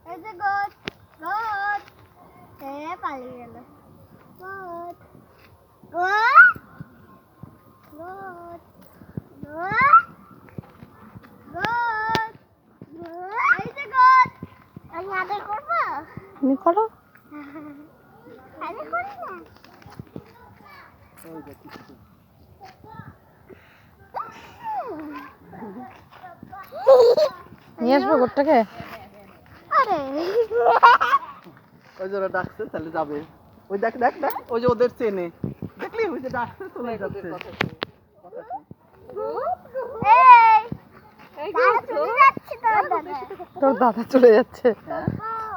এই যে goat goat পালিয়ে গেল goat goat goat goat goat এই যে গোট আমি আদর করবো তুমি করো আদর করি না নিয়ে আসবো গোটটাকে আরে ওই যে ওরা ডাকছে তাহলে যাবে ওই দেখ দেখ দেখ ওই যে ওদের চেনে দেখলি ওই যে ডাকছে চলে যাচ্ছে তোর দাদা চলে যাচ্ছে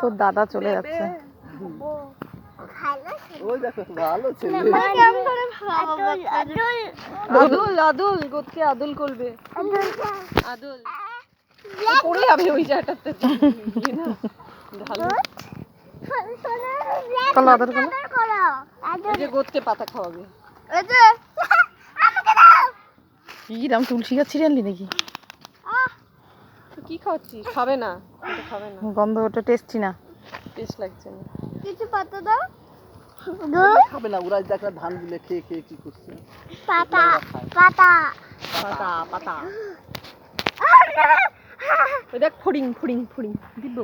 তোর দাদা চলে যাচ্ছে ওই দেখো ভালো ছেলে আদুল আদুল গোটকে আদুল করবে আদুল পড়ে যাবে ওই জায়গাটাতে না ভালো কলা আদর করো এই যে গোটকে পাতা খাওয়াবে এই যে আমাকে দাও কি রাম তুলসী গাছ ছিঁড়ে আনলি নাকি কি খাচ্ছিস? খাবে না, এটা খাবে না, গন্ধ ওটা টেস্টি না টেস্ট লাগছে না। কিছু পাতা দাও খাবে না ওরা দেখ ধান গুলো খেয়ে খেয়ে কি করছে পাতা পাতা পাতা পাতা ওই দেখ ফড়িং ফড়িং ফড়িং দিব